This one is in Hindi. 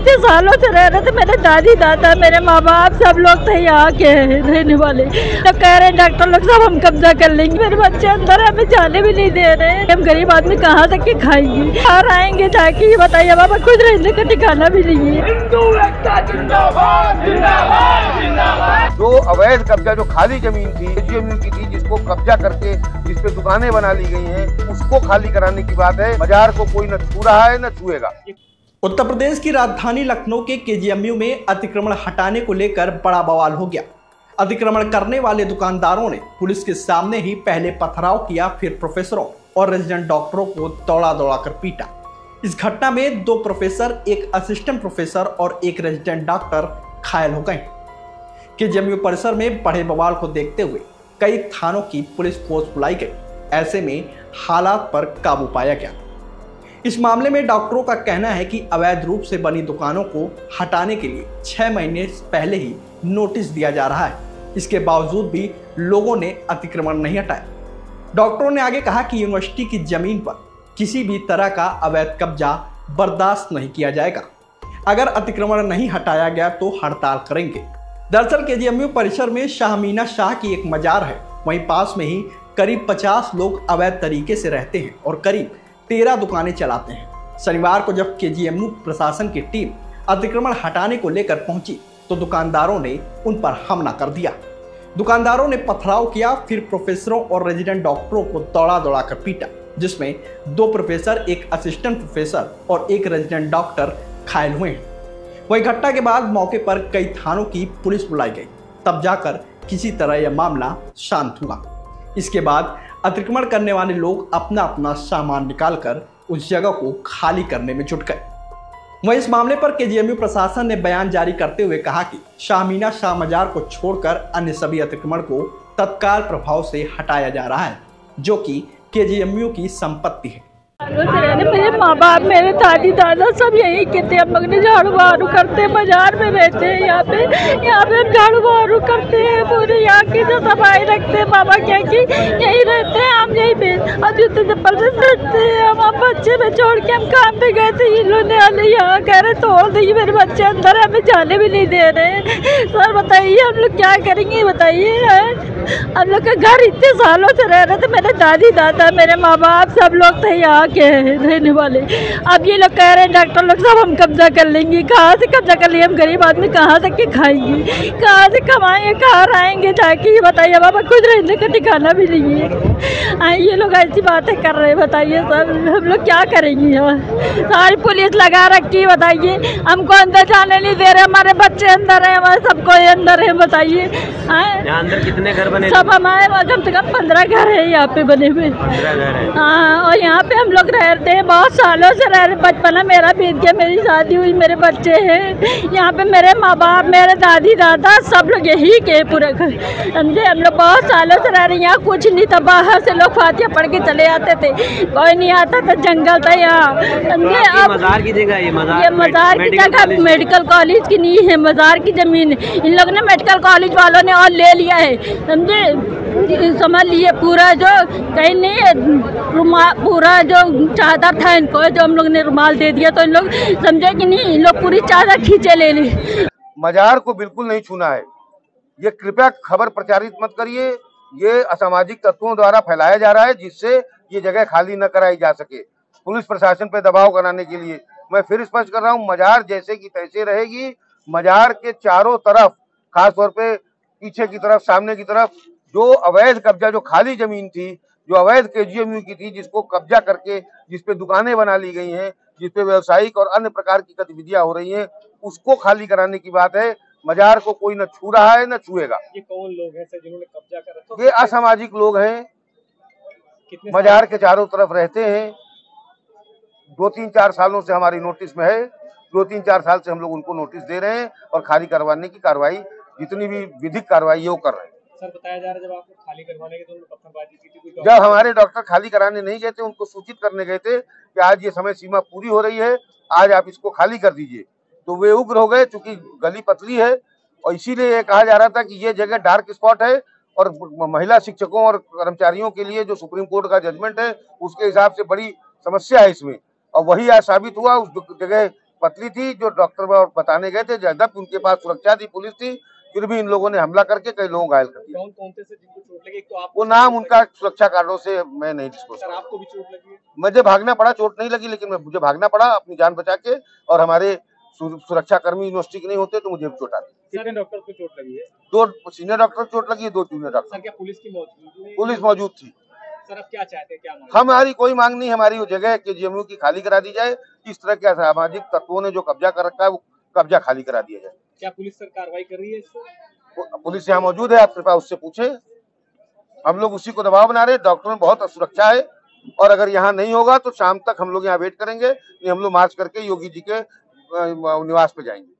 इतने सालों से रह रहे थे, मेरे दादी दादा मेरे माँ बाप सब लोग थे यहाँ के रहने वाले, तो कह रहे डॉक्टर लोग सब हम कब्जा कर लेंगे। मेरे बच्चे अंदर हमें जाने भी नहीं दे रहे। हम गरीब आदमी कहाँ तक के खाएंगे, और आएंगे जाके बताइए बाबा, खुद रहने का ठिकाना भी नहीं है। जो अवैध कब्जा, जो खाली जमीन थी की थी, जिसको कब्जा करके जिस पे दुकानें बना ली गई हैं, उसको खाली कराने की बात है। बाजार को कोई न छू रहा है न छुएगा। उत्तर प्रदेश की राजधानी लखनऊ के केजीएमयू में अतिक्रमण हटाने को लेकर बड़ा बवाल हो गया। अतिक्रमण करने वाले दुकानदारों ने पुलिस के सामने ही पहले पथराव किया, फिर प्रोफेसरों और रेजिडेंट डॉक्टरों को दौड़ा दौड़ा कर पीटा। इस घटना में 2 प्रोफेसर, एक असिस्टेंट प्रोफेसर और एक रेजिडेंट डॉक्टर घायल हो गए। केजीएमयू परिसर में बढ़े बवाल को देखते हुए कई थानों की पुलिस फोर्स बुलाई गई। ऐसे में हालात पर काबू पाया गया। इस मामले में डॉक्टरों का कहना है कि अवैध रूप से बनी दुकानों को हटाने के लिए 6 महीने पहले ही नोटिस दिया जा रहा है। इसके बावजूद भी लोगों ने अतिक्रमण नहीं हटाया। डॉक्टरों ने आगे कहा कि यूनिवर्सिटी की जमीन पर किसी भी तरह का अवैध कब्जा बर्दाश्त नहीं किया जाएगा। अगर अतिक्रमण नहीं हटाया गया तो हड़ताल करेंगे। दरअसल केजीएमयू परिसर में शाह मीना शाह की एक मजार है। वहीं पास में ही करीब 50 लोग अवैध तरीके से रहते हैं और करीब 13 दुकानें चलाते हैं। शनिवार को जब केजीएमयू प्रशासन की टीम अतिक्रमण हटाने को लेकर पहुंची तो दुकानदारों ने उन पर हमला कर दिया। दुकानदारों ने पथराव किया, फिर प्रोफेसरों और रेजिडेंट डॉक्टरों को दौड़ा दौड़ा कर पीटा, जिसमें 2 प्रोफेसर, एक असिस्टेंट प्रोफेसर और एक रेजिडेंट डॉक्टर घायल हुए हैं। वही घटना के बाद मौके पर कई थानों की पुलिस बुलाई गई, तब जाकर किसी तरह यह मामला शांत हुआ। इसके बाद अतिक्रमण करने वाले लोग अपना अपना सामान निकालकर उस जगह को खाली करने में जुट गए। वहीं इस मामले पर केजीएमयू प्रशासन ने बयान जारी करते हुए कहा कि शाह मीना शाह मजार को छोड़कर अन्य सभी अतिक्रमण को तत्काल प्रभाव से हटाया जा रहा है, जो कि केजीएमयू की संपत्ति है। मेरे माँ बाप, मेरे दादी दादा सब यही कहते हैं। हम लोग ने झाड़ू बहारू करते हैं, बाजार में रहते हैं। यहाँ पे हम झाड़ू बहारू करते हैं, पूरे यहाँ की जो सफाई रखते हैं। बाबा क्या कि यही रहते हैं, हम यही पे और जूते चप्पल से रहते हैं। हम बच्चे में छोड़ के हम काम पे गए थे, इन्होंने यहाँ कह रहे तोड़ दी मेरे बच्चे अंदर, हमें जाने भी नहीं दे रहे। सर बताइए हम लोग क्या करेंगे, बताइए। हम लोग के घर इतने सालों से रह रहे थे, मेरे दादी दादा मेरे माँ बाप सब लोग थे यहाँ के रहने वाले। अब ये लोग कह रहे हैं डॉक्टर लोग सब हम कब्जा कर लेंगे। कहाँ से कब्जा कर लेंगे? हम गरीब आदमी कहाँ तक के खाएंगे, कहाँ से कमाएंगे, कहाँ रहेंगे जाके, ये बताइए बाबा, खुद रहने का ठिकाना भी नहीं है। ये लोग ऐसी बातें कर रहे हैं, बताइए सर हम लोग क्या करेंगे? सारी पुलिस लगा रखी, बताइए हमको अंदर जाने नहीं दे रहे। हमारे बच्चे अंदर है, हमारे सबको अंदर है, बताइए। अंदर कितने घर बने? सब हमारे कम से कम 15 घर है यहाँ पे बने हुए। 15 घर है। हाँ, और यहाँ पे हम लोग रहते हैं, बहुत सालों से रह रहे। बचपना मेरा बीत गया, मेरी शादी हुई, मेरे बच्चे हैं यहाँ पे। मेरे माँ बाप, मेरे दादी दादा सब लोग यही के पूरे घर समझे। हम लोग बहुत सालों से रह रहे हैं। यहाँ कुछ नहीं था, बाहर से लोग फातिया पढ़ के चले आते थे, कोई नहीं आता था, जंगल था यहाँ समझे। अब मजार की जगह, ये मजार की जगह मेडिकल कॉलेज की नहीं है, मजार की जमीन इन लोगों ने मेडिकल कॉलेज वालों ने और ले लिया है, समझे। समझ लिए पूरा जो कहीं नहीं, पूरा जो चादर था इनको, जो हम लोग ने रुमाल दे दिया, तो इन लोग समझे कि नहीं, इन लोग पूरी चादर खींचे ले ली। मजार को बिल्कुल नहीं छूना है। ये कृपया खबर प्रचारित मत करिए। ये असामाजिक तत्वों द्वारा फैलाया जा रहा है, जिससे ये जगह खाली न कराई जा सके। पुलिस प्रशासन पे दबाव बनाने के लिए मैं फिर स्पष्ट कर रहा हूँ, मजार जैसे की तैसे रहेगी। मजार के चारों तरफ, खासतौर पे पीछे की तरफ, सामने की तरफ जो अवैध कब्जा, जो खाली जमीन थी, जो अवैध केजीएमयू की थी, जिसको कब्जा करके जिसपे दुकानें बना ली गई हैं, जिसपे व्यवसायिक और अन्य प्रकार की गतिविधियां हो रही हैं, उसको खाली कराने की बात है। मजार को कोई न छू रहा है न छुएगा। ये कौन लोग हैं सर जिन्होंने कब्जा कर रखा है? ये असामाजिक लोग हैं, मजार के चारों तरफ रहते हैं। 2-3-4 सालों से हमारी नोटिस में है। 2-3-4 साल से हम लोग उनको नोटिस दे रहे हैं और खाली करवाने की कार्रवाई, जितनी भी विधिक कार्रवाई है वो कर रहे हैं। सर बताया जा रहा है जब आपको खाली करवाने के तो पत्थरबाजी की थी, जब हमारे डॉक्टर खाली कराने नहीं गए थे, उनको सूचित करने गए थे कि आज ये समय सीमा पूरी हो रही है, आज आप इसको खाली कर दीजिए, तो वे उग्र हो गए। चूंकि गली पतली है और इसीलिए ये कहा जा रहा था कि ये जगह डार्क स्पॉट है और महिला शिक्षकों और कर्मचारियों के लिए जो सुप्रीम कोर्ट का जजमेंट है उसके हिसाब से बड़ी समस्या है इसमें, और वही आज साबित हुआ। उस जगह पतली थी, जो डॉक्टर बताने गए थे, जब उनके पास सुरक्षा थी, पुलिस थी, फिर भी इन लोगों ने हमला करके कई लोगों को घायल कर दिया। कौन कौन से जिनको चोट लगी? एक तो आप वो नाम उनका सुरक्षा कारणों से मैं नहीं डिस्कलोज सर, कर। आपको भी चोट लगी है? मुझे भागना पड़ा, चोट नहीं लगी, लेकिन मुझे भागना पड़ा अपनी जान बचा के, और हमारे सुरक्षा कर्मी यूनिवर्सिटी के नहीं होते तो मुझे भी चोट आती। कितने डॉक्टर को चोट लगी है? 2 सीनियर डॉक्टर चोट लगी है, 2 जूनियर डॉक्टर। सर, क्या पुलिस की मौजूद है? पुलिस मौजूद थी। सर, अब क्या चाहते हैं, क्या मांग? हमारी कोई मांग नहीं, हमारी वो जगह केजीएमयू की खाली करा दी जाए। इस तरह के असामाजिक तत्वों ने जो कब्जा कर रखा है, वो कब्जा खाली करा दिया जाए। क्या पुलिस सर कार्रवाई कर रही है इस पर? पुलिस यहाँ मौजूद है, आप कृपया उससे पूछे। हम लोग उसी को दबाव बना रहे, डॉक्टरों में बहुत सुरक्षा है, और अगर यहाँ नहीं होगा तो शाम तक हम लोग यहाँ वेट करेंगे, हम लोग मार्च करके योगी जी के निवास पे जाएंगे।